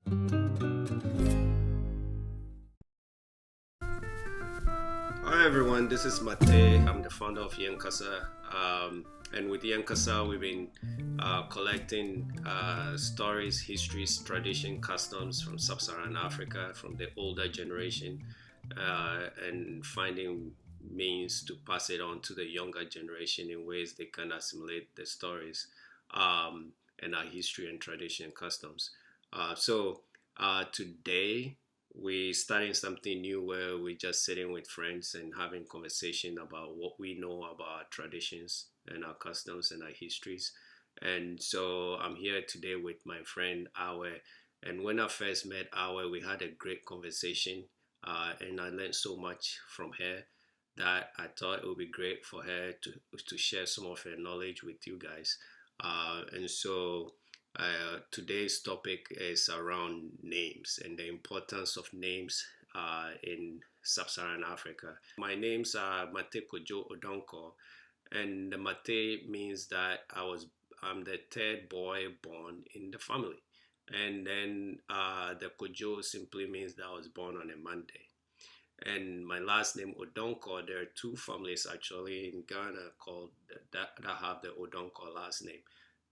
Hi everyone, this is Mate. I'm the founder of Yenkassa. And with Yenkassa, we've been collecting stories, histories, tradition, customs from sub-Saharan Africa, from the older generation, and finding means to pass it on to the younger generation in ways they can assimilate the stories and our history and tradition customs. Today, we're starting something new where we're just sitting with friends and having conversation about what we know about our traditions and our customs and our histories. And so I'm here today with my friend Aweh. And when I first met Aweh, we had a great conversation, and I learned so much from her that I thought it would be great for her to share some of her knowledge with you guys. Today's topic is around names and the importance of names in sub-Saharan Africa. My names are Mate Kojo Odonko, and the Mate means that I'm the third boy born in the family. And then the Kojo simply means that I was born on a Monday. And my last name Odonko, there are two families actually in Ghana that have the Odonko last name.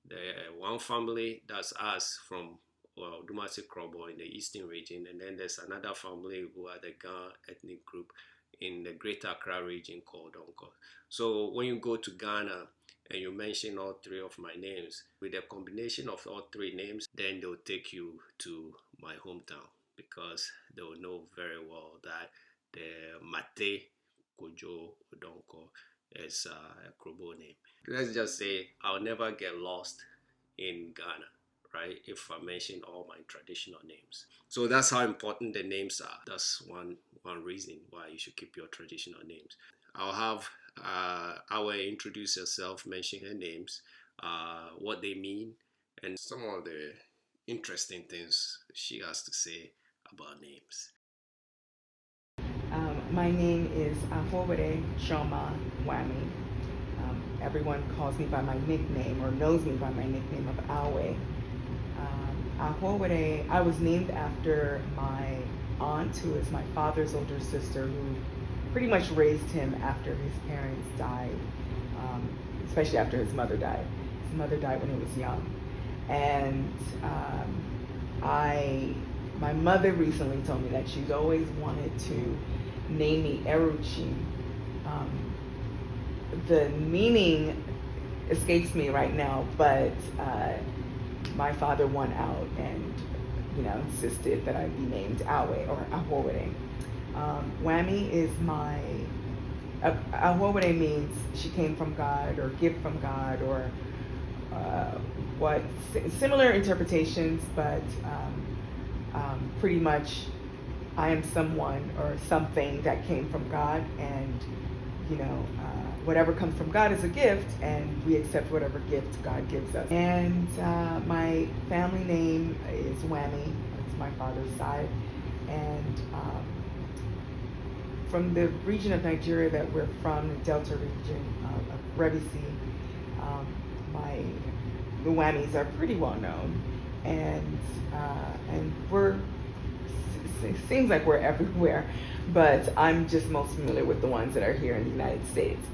The one family, that's us from Dumasi Krobo in the eastern region, and then there's another family who are the Ga ethnic group in the Greater Accra region called Odonko. So when you go to Ghana and you mention all three of my names, with a combination of all three names, then they'll take you to my hometown because they will know very well that the Mate Kojo Odonko is a Krobo name. Let's just say I'll never get lost in Ghana, right? If I mention all my traditional names. So that's how important the names are. That's one reason why you should keep your traditional names. I'll have Aweh introduce herself, mention her names, what they mean, and some of the interesting things she has to say about names. My name is Awhuowere Wami. Everyone calls me by my nickname or knows me by my nickname of Aweh. Awhuowere, I was named after my aunt, who is my father's older sister, who pretty much raised him after his parents died, especially after his mother died. His mother died when he was young. And my mother recently told me that she's always wanted to name me Eruchi. The meaning escapes me right now, but my father won out and insisted that I be named Aweh or Awhuowere. Wami is Awhuowere means she came from God or gift from God or similar interpretations, but pretty much I am someone or something that came from God, and whatever comes from God is a gift, and we accept whatever gift God gives us. And my family name is Wami. It's my father's side, and from the region of Nigeria that we're from, the Delta region of Revisi, the Wamis are pretty well known, and it seems like we're everywhere, but I'm just most familiar with the ones that are here in the United States.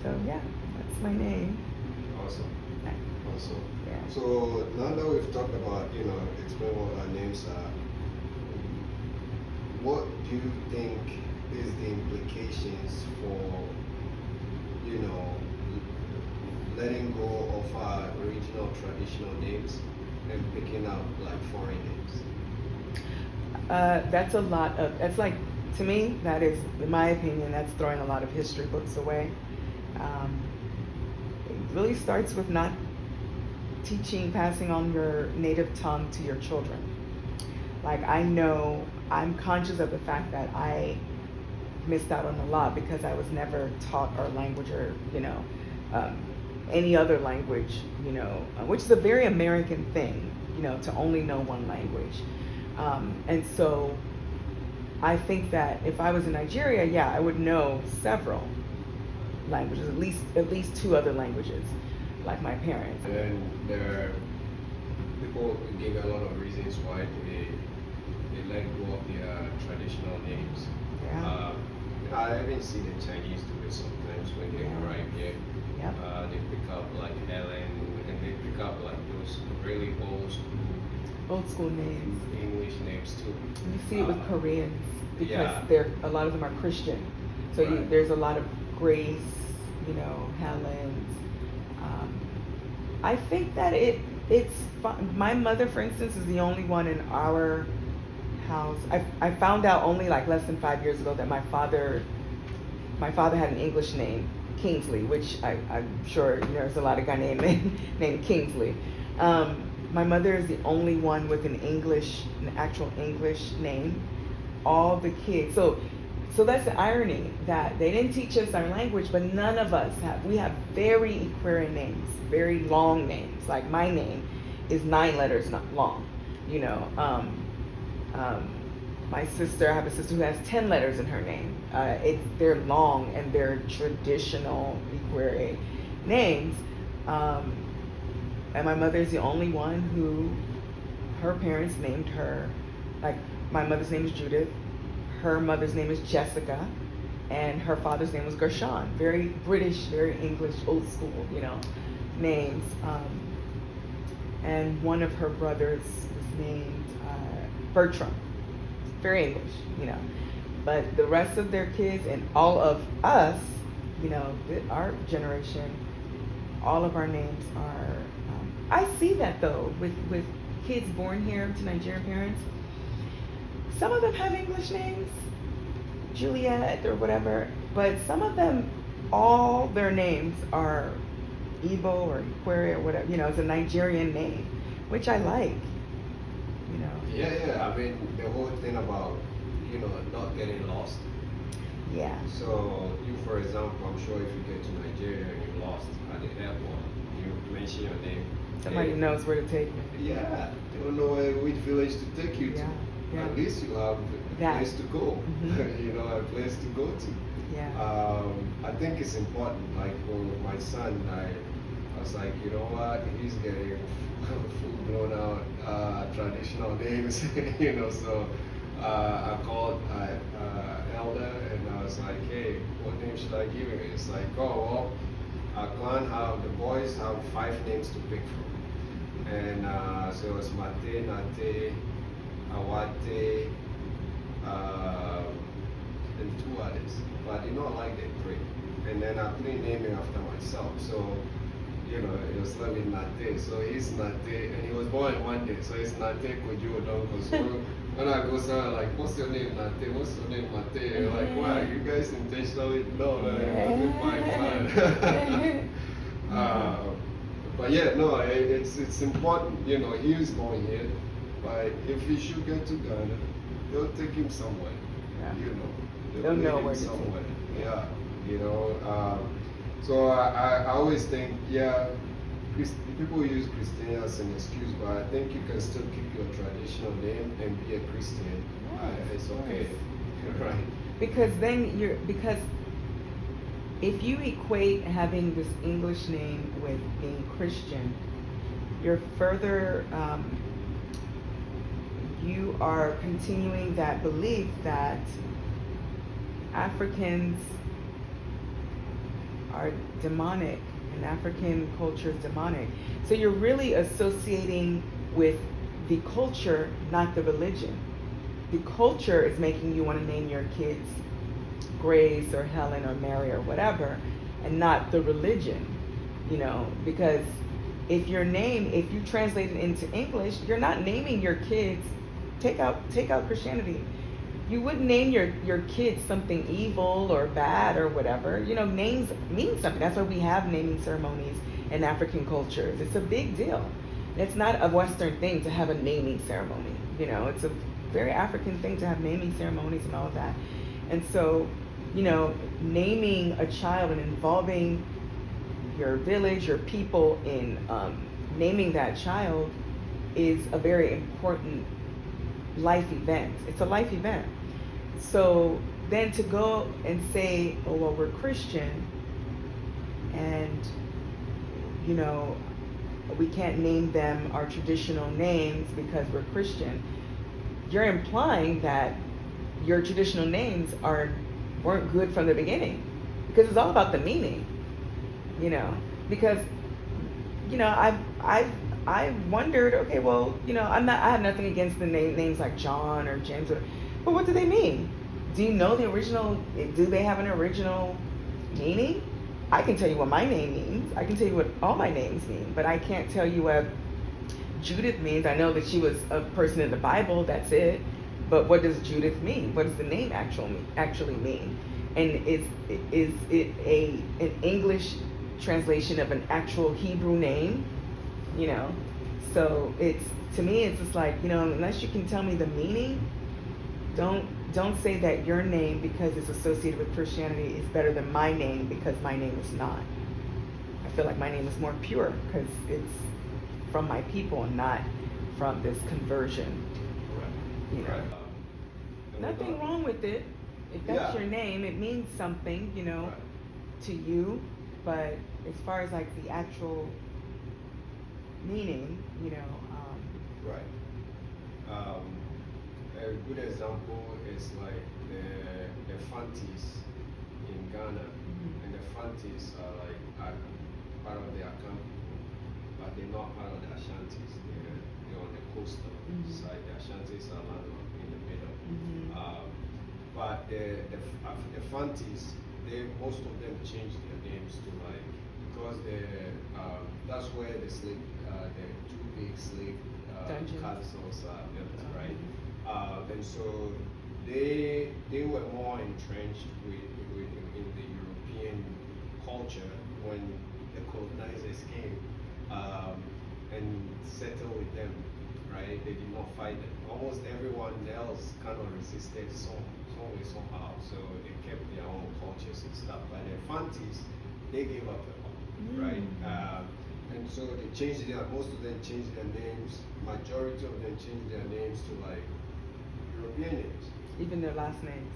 So yeah, that's my name. Awesome. Yeah. So now that we've talked about, explain what our names are, what do you think is the implications for, letting go of our original traditional names and picking up like foreign names? That's to me, that is, in my opinion, that's throwing a lot of history books away. It really starts with not passing on your native tongue to your children. Like, I'm conscious of the fact that I missed out on a lot because I was never taught our language or, any other language, which is a very American thing, to only know one language. And so I think that if I was in Nigeria, I would know several languages, at least two other languages, like my parents. And there are people give a lot of reasons why they let go of their traditional names. Yeah. I even see the Chinese do it sometimes when they arrive here. Yep. They pick up like Helen, and they pick up like those really Old school names. English names too. You see it with Koreans because yeah. a lot of them are Christian. So Right. there's a lot of Grace, Helens. I think that it's fun. My mother, for instance, is the only one in our house. I found out only like less than 5 years ago that my father had an English name, Kingsley, which I'm sure there's a lot of guy named Kingsley. My mother is the only one with an actual English name. All the kids. So that's the irony, that they didn't teach us our language, but none of us have. We have very Aquarian names, very long names. Like my name is 9 letters, not long. My sister, I have a sister who has 10 letters in her name. They're long and they're traditional Aquarian names. And my mother's the only one who her parents named her, like my mother's name is Judith, her mother's name is Jessica, and her father's name was Gershon. Very British, very English, old school, names. And one of her brothers was named Bertram. Very English, But the rest of their kids and all of us, our generation, all of our names are. I see that though with kids born here to Nigerian parents. Some of them have English names, Juliet or whatever, but some of them, all their names are Igbo or Aquaria or whatever. It's a Nigerian name, which I like. Yeah. I mean, the whole thing about not getting lost. Yeah. So you, for example, I'm sure if you get to Nigeria and you're lost at the airport, you mention your name. Somebody knows where to take me. Yeah, they don't know which village to take you to. Yeah. At least you have a place to go. Mm-hmm. A place to go to. Yeah. I think it's important. Like for my son, I was like, you know what? He's getting full blown out traditional names. So I called elder and I was like, hey, what name should I give him? It's like, oh well, our clan the boys have 5 names to pick from, and so it was Mate, Nate, Awate, and 2 others. But I did not like the 3. And then I couldn't name him after myself. So, it was like Nate. So he's Nate, and he was born in one day. So it's Nate Kojo Odonko. So when I go somewhere like, what's your name, Nate? What's your name, Mate? Like, why? You guys intentionally? No, fine. But yeah, no, it's important. He is going here. But if he should get to Ghana, they'll take him somewhere. Yeah. They'll know take where him to somewhere. take him. Yeah. So I always think, people use Christian as an excuse, but I think you can still keep your traditional name and be a Christian. It's okay. Right. Because if you equate having this English name with being Christian, you're further, you are continuing that belief that Africans are demonic and African culture is demonic. So you're really associating with the culture, not the religion. The culture is making you want to name your kids Grace or Helen or Mary or whatever, and not the religion, because if you translate it into English, you're not naming your kids, take out Christianity. You wouldn't name your kids something evil or bad or whatever. Names mean something. That's why we have naming ceremonies in African cultures. It's a big deal. It's not a Western thing to have a naming ceremony. It's a very African thing to have naming ceremonies and all of that. And so, naming a child and involving your village, your people in naming that child is a very important life event. It's a life event. So then to go and say, oh, well, we're Christian, and, we can't name them our traditional names because we're Christian, you're implying that your traditional names weren't good from the beginning, because it's all about the meaning, because I've wondered, okay, well, I have nothing against the names like John or James, but what do they mean? Do you know the original? Do they have an original meaning? I can tell you what my name means. I can tell you what all my names mean, but I can't tell you what Judith means. I know that she was a person in the Bible, that's it. But what does Judith mean? What does the name actually mean? And is it an English translation of an actual Hebrew name? So to me it's just like, unless you can tell me the meaning, don't say that your name, because it's associated with Christianity, is better than my name because my name is not. I feel like my name is more pure because it's from my people and not from this conversion. Right. Right. Nothing wrong with it. If that's your name, it means something, right. to you. But as far as like the actual meaning, Right. A good example is like the Fantis in Ghana, and the Fantis are like part of the Akan people, but they're not part of the Ashantis. They're on the coastal side. The Ashantis are landlocked in the middle. But the Fantis, most of them changed their names to like, because that's where the two big slave castles are built, right? And so they were more entrenched in the European culture when the colonizers came and settled with them, right? They did not fight them. Almost everyone else kind of resisted some way, somehow. So they kept their own cultures and stuff. But the Fantis, they gave up a lot, right? And so they changed most of them changed their names. Majority of them changed their names to like European names. Even their last names.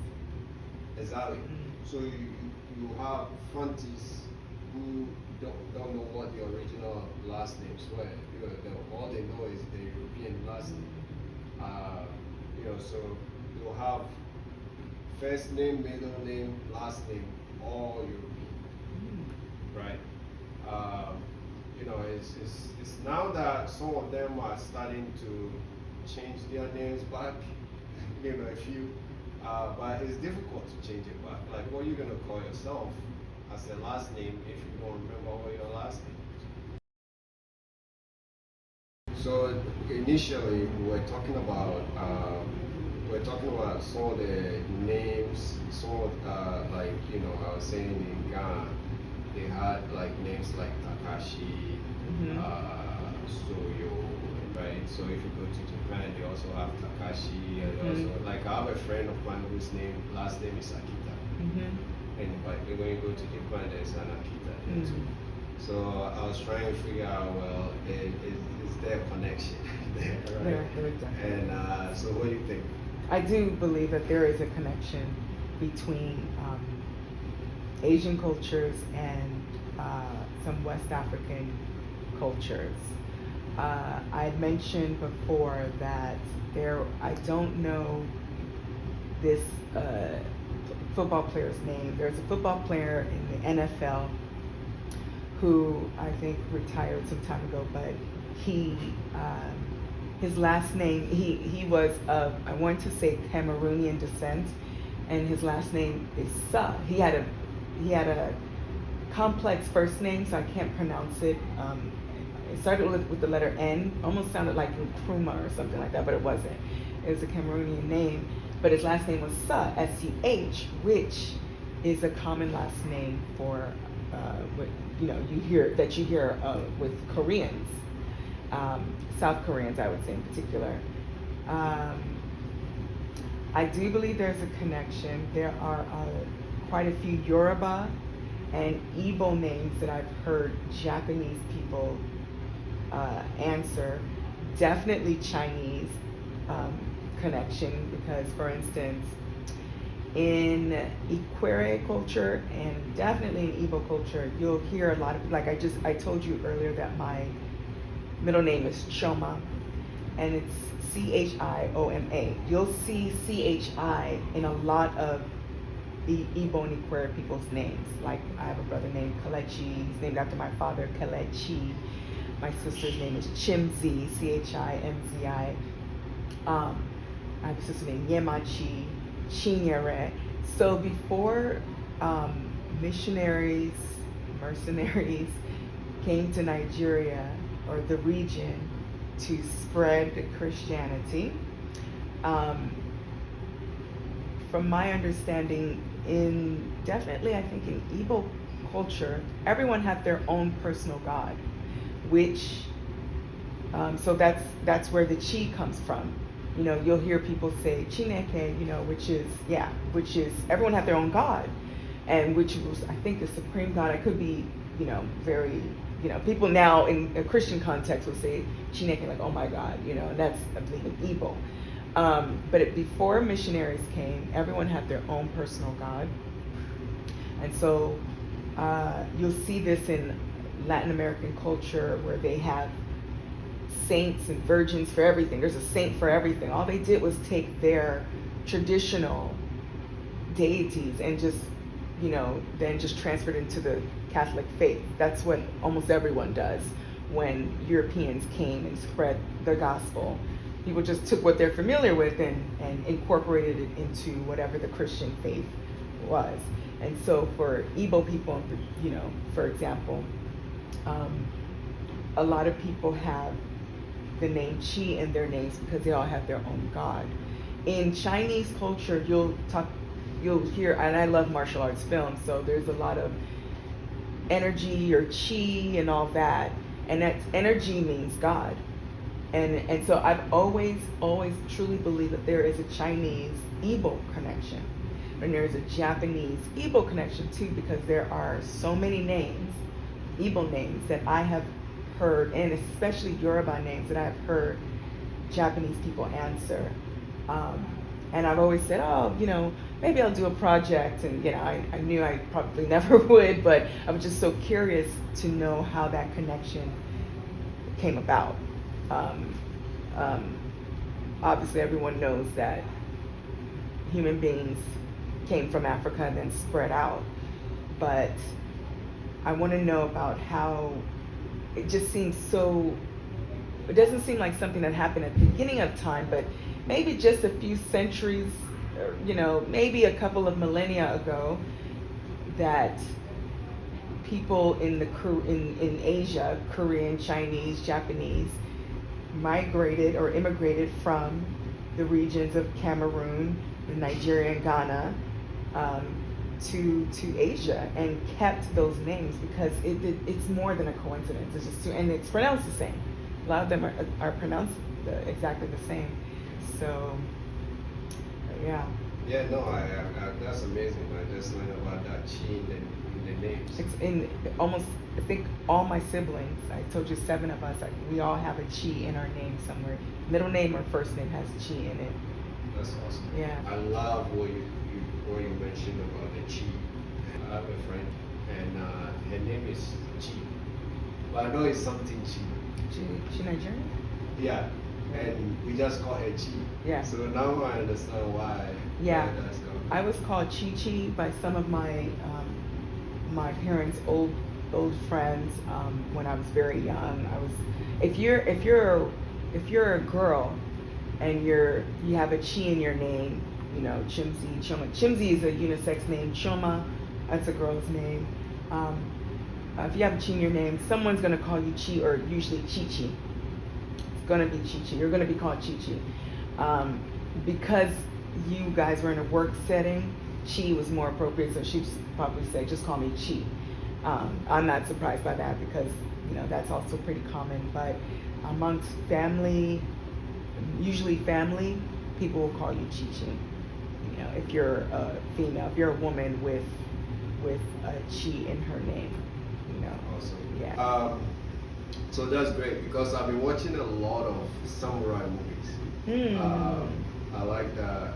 Exactly. So you have Fantis who don't know what the original last names were. All they know is the European last name. So you'll have first name, middle name, last name, all European, right? It's now that some of them are starting to change their names back, a few, but it's difficult to change it back. Like, what are you gonna call yourself as a last name if you don't remember what your last name is? So initially we were talking about some of the names, some of I was saying in Ghana, they had like names like Takashi, Soyo, right? So if you go to Japan, they also have Takashi, and also like I have a friend of mine whose last name is Akita, and when you go to Japan, there's an Akita there too. So I was trying to figure out, well, is there a connection there, right? Yeah, and so what do you think? I do believe that there is a connection between Asian cultures and some West African cultures. I had mentioned before that I don't know this football player's name. There's a football player in the NFL who I think retired some time ago, but his last name, he was of, I want to say, Cameroonian descent, and his last name is Sa. He had a complex first name, so I can't pronounce it. It started with the letter N, almost sounded like Nkrumah or something like that, but it wasn't. It was a Cameroonian name, but his last name was Sa, S-C-H, which is a common last name for you hear with Koreans, South Koreans, I would say in particular. I do believe there's a connection. There are quite a few Yoruba and Igbo names that I've heard Japanese people answer. Definitely Chinese connection, because for instance, in Awhuowere culture and definitely in Igbo culture, you'll hear a lot of, like I told you earlier that my Middle name is Choma, and it's Chioma. You'll see Chi in a lot of Igbo and Awhuowere people's names. Like I have a brother named Kelechi. He's named after my father, Kelechi. My sister's name is Chimzi, Chimzi. I have a sister named Yemachi, Chinyere. So before missionaries, mercenaries came to Nigeria or the region to spread Christianity, from my understanding, definitely I think in Igbo culture, everyone had their own personal god, which so that's where the chi comes from. You know, you'll hear people say Chineke, you know, which is everyone had their own god, and which was, I think, the supreme god. I could be, you know, very, you know, people now in a Christian context would say Chineke, like, oh my God, you know, and that's, I believe, in Igbo. But before missionaries came, everyone had their own personal god, and so you'll see this in Latin American culture where they have saints and virgins for everything. There's a saint for everything. All they did was take their traditional deities and just, you know, then just transferred into the Catholic faith. That's what almost everyone does when Europeans came and spread the gospel. People just took what they're familiar with and incorporated it into whatever the Christian faith was. And so for Igbo people, you know, for example, a lot of people have the name Chi in their names because they all have their own god. In Chinese culture, you'll hear, and I love martial arts films, so there's a lot of energy or Chi and all that, and that energy means God. And so I've always truly believed that there is a Chinese Igbo connection, and there's a Japanese Igbo connection too, because there are so many names, Igbo names, that I have heard, and especially Yoruba names that I've heard Japanese people answer. And I've always said, oh, you know, maybe I'll do a project. And, you know, I knew I probably never would, but I was just so curious to know how that connection came about. Obviously, everyone knows that human beings came from Africa and then spread out. But I want to know about how it just seems so, it doesn't seem like something that happened at the beginning of time, but maybe just a few centuries, or, you know, maybe a couple of millennia ago, that people in Asia, Korean, Chinese, Japanese, migrated or immigrated from the regions of Cameroon, Nigeria, and Ghana, to Asia, and kept those names because it's more than a coincidence. It's just and it's pronounced the same. A lot of them are pronounced exactly the same. So, yeah. Yeah, no, I that's amazing. I just learned about that chi in the names. It's in almost, I think, all my siblings. I told you 7 of us. We all have a chi in our name somewhere. Middle name or first name has chi in it. That's awesome. Yeah. I love what you mentioned about the chi. I have a friend, and her name is Chi. But I know it's something Chi. She Nigerian? Yeah. And we just call her Chi. Yeah. So now I understand why. Yeah. Why that's going. I was called Chi Chi by some of my my parents' old friends when I was very young. I was, if you're a girl and you have a Chi in your name, you know, Chimzi, Choma. Chimzi is a unisex name. Choma, that's a girl's name. If you have a Chi in your name, someone's gonna call you Chi, or usually Chi Chi. It's gonna be Chi Chi. You're gonna be called Chi Chi. Because you guys were in a work setting, Chi was more appropriate, so she'd probably say, just call me Chi. I'm not surprised by that because, you know, that's also pretty common. But amongst family, usually family, people will call you Chi Chi. You know, if you're a female, if you're a woman with a Chi in her name, you know. Awesome. Yeah. So that's great because I've been watching a lot of samurai movies. I like that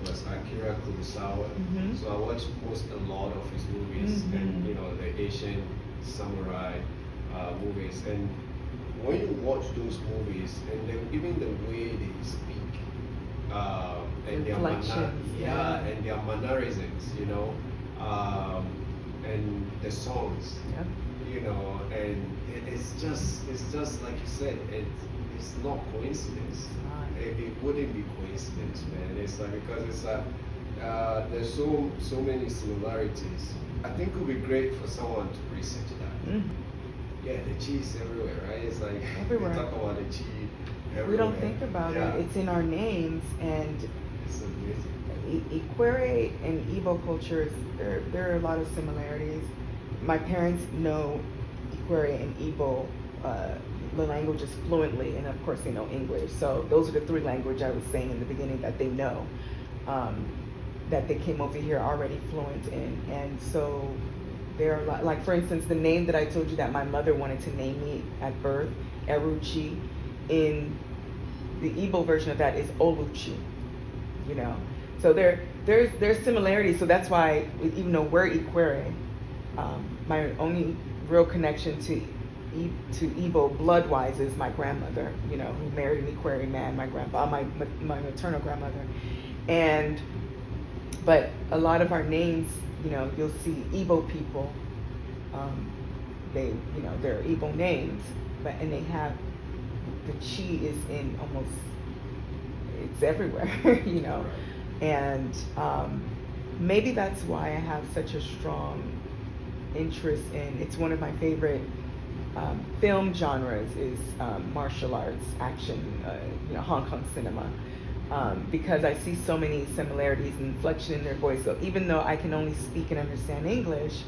was Akira Kurosawa. So I watched a lot of his movies, and you know, the Asian samurai movies. And when you watch those movies, and then even the way they speak, and their and their mannerisms, you know, and the songs, Yep. you know, and it's just like you said, it's not coincidence. It wouldn't be coincidence, man. It's like, because it's there's so many similarities. I think it would be great for someone to research that. Mm. Yeah, the cheese everywhere, right? It's like Everywhere. we talk about the cheese everywhere. We don't think about Yeah. it. It's in our names, and It's amazing. Awhuowere and Igbo cultures, there are a lot of similarities. My parents know Awhuowere and Igbo, the languages fluently, and of course they know English. So those are the three languages I was saying in the beginning that they know, that they came over here already fluent in. And so there are a lot, like for instance, the name that I told you that my mother wanted to name me at birth, Eruchi, in the Igbo version of that is Oluchi, you know. So there's similarities. So that's why, even though we're Awhuowere, my only real connection to Igbo blood-wise is my grandmother, you know, who married an Awhuowere man, my grandpa, my maternal grandmother. But a lot of our names, you know, you'll see Igbo people, they're Igbo names, and they have, the chi is in almost, it's everywhere, you know. And maybe that's why I have such a strong interest in, it's one of my favorite film genres is martial arts, action, you know, Hong Kong cinema. Because I see so many similarities and inflection in their voice. So even though I can only speak and understand English,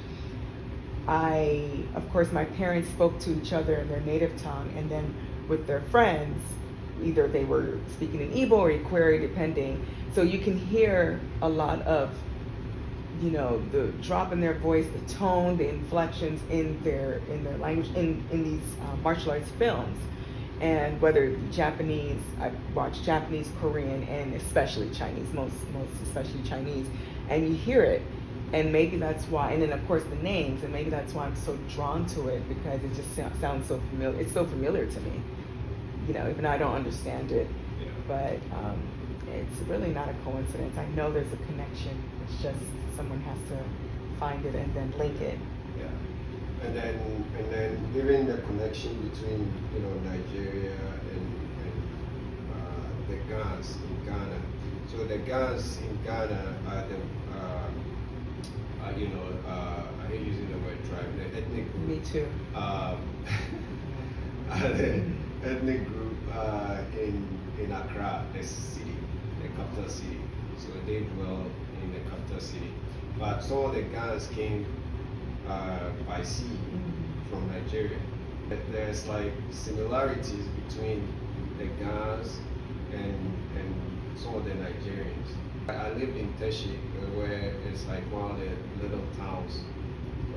of course, my parents spoke to each other in their native tongue, and then with their friends, either they were speaking in Igbo or Awhuowere, depending. So you can hear a lot of, you know, the drop in their voice, the tone, the inflections in their language in these martial arts films. And whether Japanese, I watch Japanese, Korean, and especially Chinese, most especially Chinese, and you hear it, and maybe that's why. And then of course the names, and maybe that's why I'm so drawn to it, because it just sounds so familiar. It's so familiar to me, you know, even though I don't understand it. Yeah. But it's really not a coincidence. I know there's a connection. It's just someone has to find it and then link it. Yeah. And then even the connection between, you know, Nigeria and the Gans in Ghana. So the Gans in Ghana are the you know, I hate using the word tribe, the ethnic group. Me too. The ethnic group in Accra, the city, the capital city. So they dwell in the capital city. But some of the Gans came by sea from Nigeria. There's like similarities between the Gans and some of the Nigerians. I lived in Teshi, where it's like one of the little towns,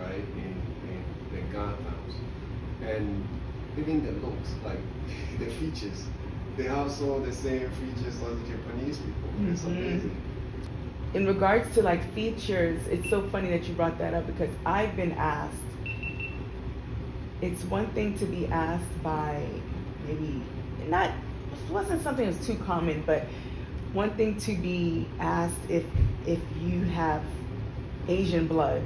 right, in the Ghana towns. And even the looks, like the features, they have some of the same features as the Japanese people. It's amazing. In regards to like features, it's so funny that you brought that up, because I've been asked, it's one thing to be asked by maybe, it wasn't something that's too common, but one thing to be asked if you have Asian blood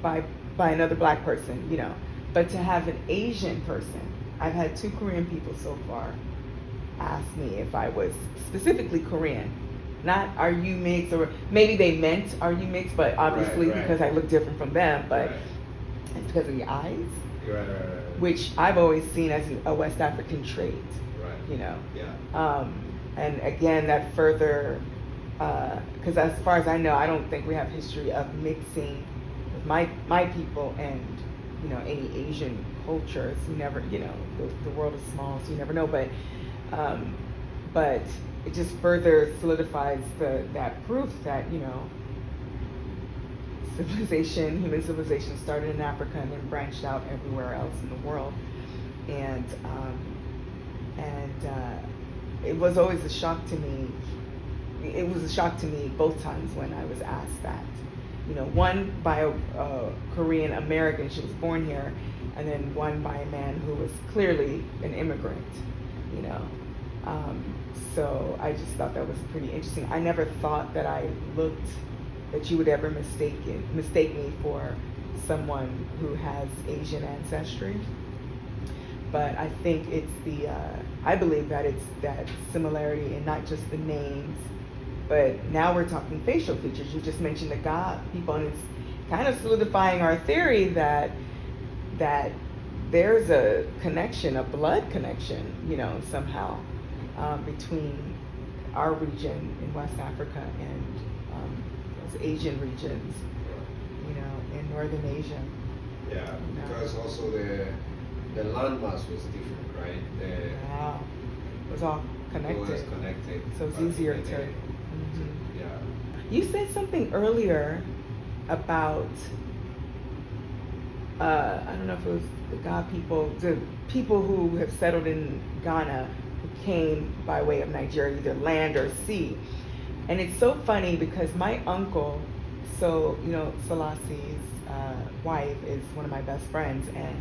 by another black person, you know, but to have an Asian person, I've had 2 Korean people so far ask me if I was specifically Korean. Not are you mixed, or maybe they meant are you mixed, but obviously right. because I look different from them, but Right. it's because of the eyes, Right. which I've always seen as a West African trait, Right. you know. Yeah. And again, that further, because as far as I know, I don't think we have history of mixing with my people and, you know, any Asian cultures. You never, you know, the world is small, so you never know. But it just further solidifies that proof that, you know, human civilization started in Africa and then branched out everywhere else in the world. And it was always a shock to me. It was a shock to me both times when I was asked that. You know, one by a Korean American, she was born here, and then one by a man who was clearly an immigrant, you know. So I just thought that was pretty interesting. I never thought that you would ever mistake me for someone who has Asian ancestry. But I think it's I believe that it's that similarity in not just the names, but now we're talking facial features. You just mentioned the Ga people, and it's kind of solidifying our theory that there's a connection, a blood connection, you know, somehow between our region in West Africa and those Asian regions, you know, in Northern Asia. Yeah, because also the landmass was different, right? Wow. It was all connected. It was connected. So it's easier to. Yeah. You said something earlier about, I don't know if it was the Ga people, the people who have settled in Ghana who came by way of Nigeria, either land or sea. And it's so funny because my uncle, so, you know, Selassie's wife is one of my best friends, and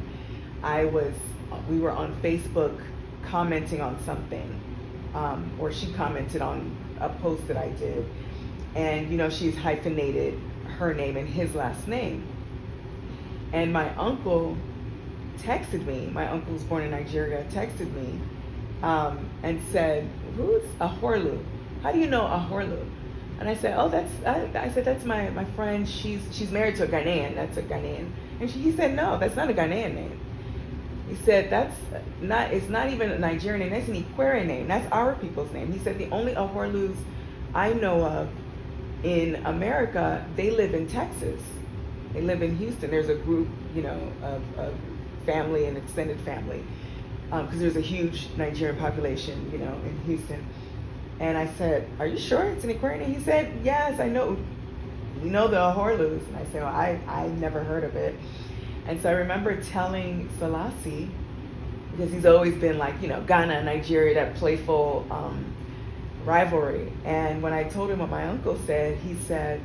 we were on Facebook commenting on something, or she commented on a post that I did, and, you know, she's hyphenated her name and his last name. And my uncle texted me, my uncle was born in Nigeria, texted me and said, who's Awhuowere? How do you know Awhuowere? And I said, oh, that's my friend, she's married to a Ghanaian, that's a Ghanaian. And he said, no, that's not a Ghanaian name. He said, it's not even a Nigerian name, that's an Awhuowere name, that's our people's name. He said, the only Awhuoweres I know of in America, they live in Texas. They live in Houston. There's a group, you know, of family and extended family, because there's a huge Nigerian population, you know, in Houston. And I said, are you sure it's an Awhuowere name? He said, yes, I know. You know the Awhuoweres. And I said, well, I never heard of it. And so I remember telling Selassie, because he's always been like, you know, Ghana, Nigeria, that playful rivalry. And when I told him what my uncle said, he said,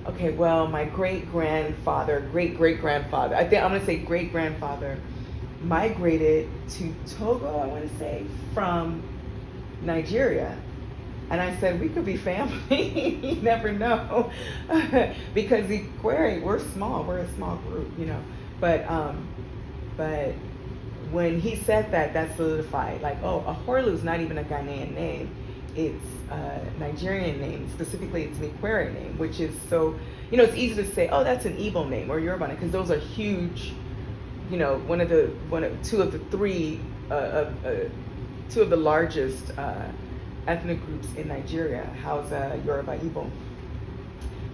okay, well, my great-grandfather, great-great-grandfather, I think I'm going to say great-grandfather, migrated to Togo, I want to say, from Nigeria. And I said, we could be family. You never know. Because the Awhuowere, we're a small group, you know. But when he said that, that solidified, like, oh, Awhuowere is not even a Ghanaian name. It's a Nigerian name. Specifically, it's an Awhuowere name, which is so, you know, it's easy to say, oh, that's an Igbo name or Yoruba name, because those are huge, you know, two of the largest ethnic groups in Nigeria, Hausa, Yoruba, Igbo.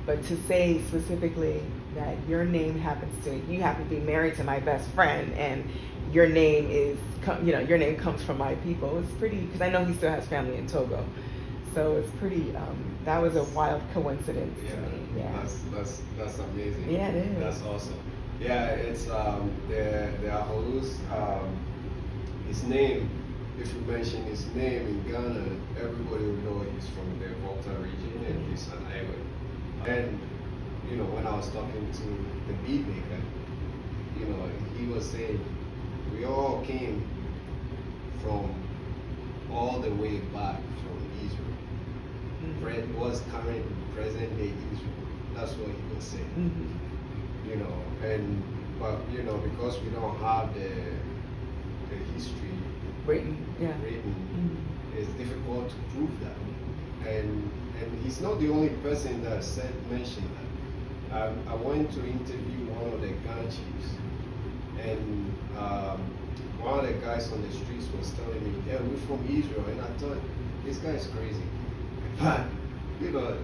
But to say specifically that your name you happen to be married to my best friend, and your name your name comes from my people. It's pretty, because I know he still has family in Togo. So it's pretty, that was a wild coincidence to me. Yeah. That's amazing. Yeah, it is. That's awesome. Yeah, it's, the Awhuowere's, his name, if you mention his name in Ghana, everybody will know he's from the Volta region and he's an Aweh. And, you know, when I was talking to the beat maker, you know, he was saying, we all came from all the way back from Israel. Mm-hmm. Was current present day Israel. That's what he was saying. Mm-hmm. You know, but you know, because we don't have the history written, mm-hmm. It's difficult to prove that. And he's not the only person that mentioned that. I went to interview one of the Ghana chiefs, and one of the guys on the streets was telling me, yeah, we're from Israel, and I thought, this guy is crazy. But, you know,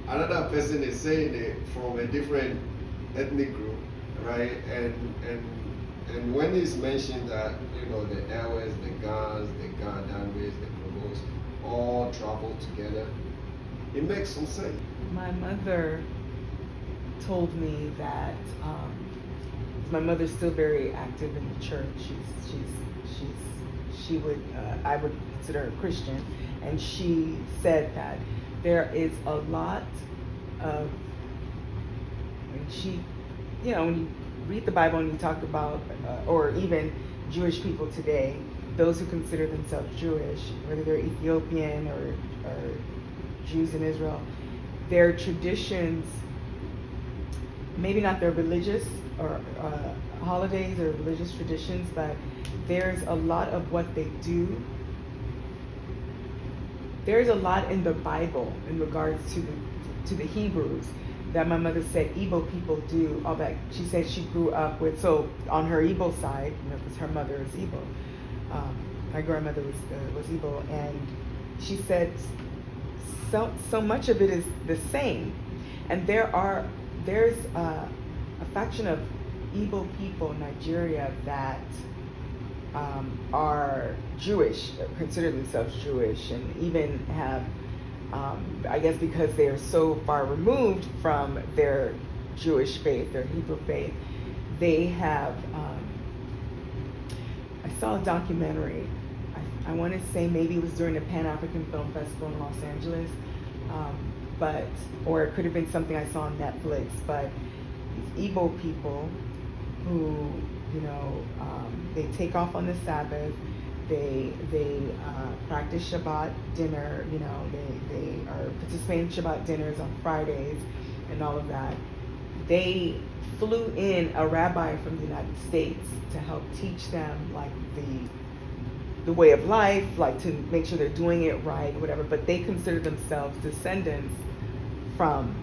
another person is saying it from a different ethnic group, right? And when he's mentioned that, you know, the Awehs, the Gans, the ga-adangbe, the Progos, all travel together, it makes some sense. My mother told me that my mother's still very active in the church. I would consider her a Christian, and she said that there is a lot of, when read the Bible and you talk about, or even Jewish people today, those who consider themselves Jewish, whether they're Ethiopian or Jews in Israel, their traditions, maybe not their religious or holidays or religious traditions, but there's a lot of what they do. There's a lot in the Bible in regards to the Hebrews that my mother said Igbo people do all that. She said she grew up with, so on her Igbo side, because her mother is Igbo, my grandmother was Igbo, and she said so much of it is the same. And there's a faction of Igbo people in Nigeria that are Jewish, consider themselves Jewish, and even have, I guess because they are so far removed from their Jewish faith, their Hebrew faith, they have, I saw a documentary, I want to say maybe it was during the Pan-African Film Festival in Los Angeles, or it could have been something I saw on Netflix, but these Igbo people who, they take off on the Sabbath, they practice Shabbat dinner, they are participating in Shabbat dinners on Fridays and all of that. They flew in a rabbi from the United States to help teach them like the way of life, like to make sure they're doing it right, whatever, but they consider themselves descendants from,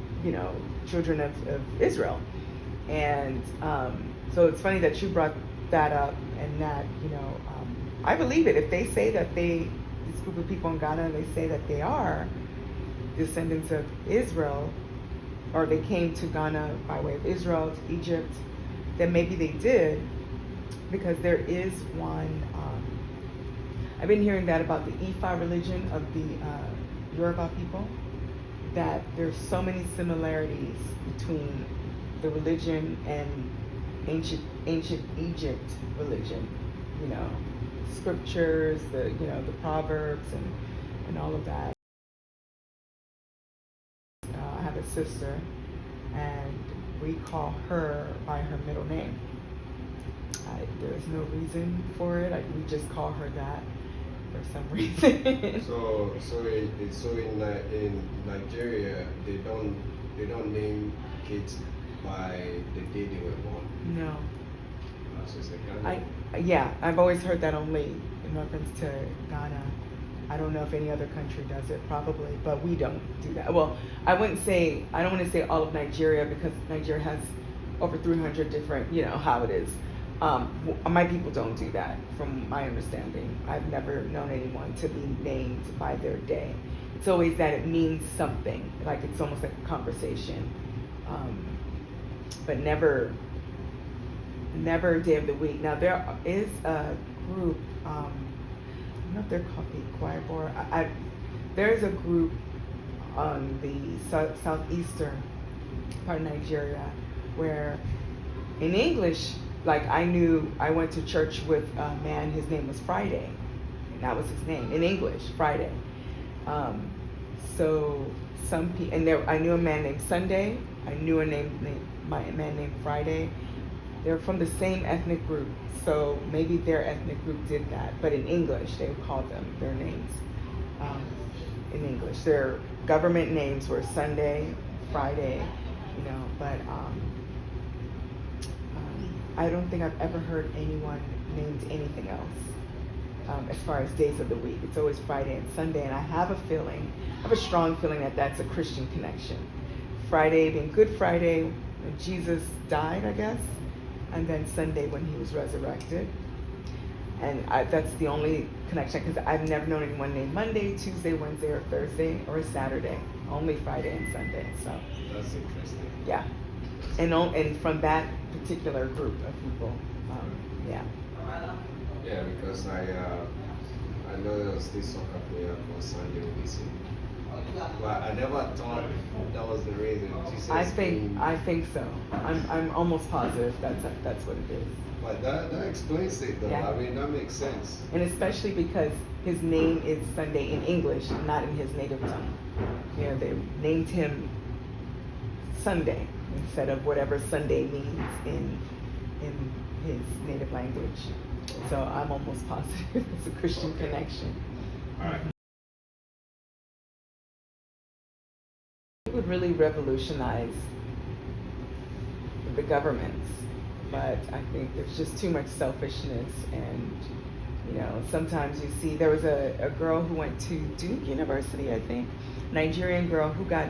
children of Israel. And so it's funny that you brought that up, and that, I believe it. If they say that this group of people in Ghana, they say that they are descendants of Israel, or they came to Ghana by way of Israel, to Egypt, then maybe they did, because there is one, I've been hearing that about the Ifa religion of the Yoruba people, that there's so many similarities between the religion and ancient Egypt religion, scriptures, the proverbs and all of that. I have a sister, and we call her by her middle name. There's no reason for it. We just call her that for some reason. So in Nigeria, they don't name kids by the day they were born. No. So it's like yeah, I've always heard that only in reference to Ghana. I don't know if any other country does it, probably, but we don't do that. Well, I don't want to say all of Nigeria, because Nigeria has over 300 different, how it is. My people don't do that, from my understanding. I've never known anyone to be named by their day. It's always that it means something, like it's almost like a conversation. But never day of the week. Now there is a group, I don't know if they're called the Choir Board. There's a group on the southeastern part of Nigeria where in English, like I went to church with a man, his name was Friday. And that was his name, in English, Friday. So some people, and I knew a man named Sunday. I knew a man named Friday. They're from the same ethnic group, so maybe their ethnic group did that. But in English, they would call them their names. In English, their government names were Sunday, Friday, But I don't think I've ever heard anyone named anything else. As far as days of the week, it's always Friday and Sunday, and I have a strong feeling that that's a Christian connection. Friday being Good Friday, when Jesus died, I guess, and then Sunday when he was resurrected. And that's the only connection, because I've never known anyone named Monday, Tuesday, Wednesday, or Thursday, or Saturday. Only Friday and Sunday. So that's interesting. Yeah, and from that particular group of people, yeah. Yeah, because I know there was this soccer player called Sunday Owisi. But I never thought that was the reason. I think so. I'm almost positive that's what it is. But that explains it though. Yeah. I mean, that makes sense. And especially because his name is Sunday in English, not in his native tongue. They named him Sunday instead of whatever Sunday means in in his native language. So I'm almost positive it's a Christian connection. All right. It would really revolutionize the governments, but I think there's just too much selfishness, and sometimes you see there was a girl who went to Duke University, I think, Nigerian girl who got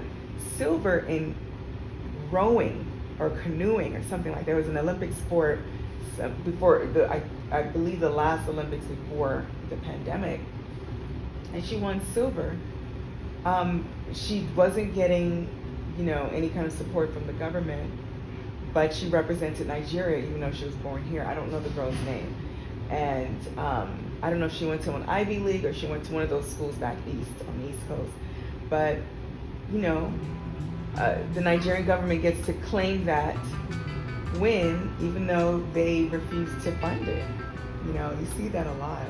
silver in rowing or canoeing or something like that. There was an Olympic sport before I believe the last Olympics before the pandemic, and she won silver. She wasn't getting any kind of support from the government, but she represented Nigeria even though she was born here. I don't know the girl's name, and I don't know if she went to an Ivy League or she went to one of those schools back east on the East Coast, but the Nigerian government gets to claim that win even though they refuse to fund it. You see that a lot.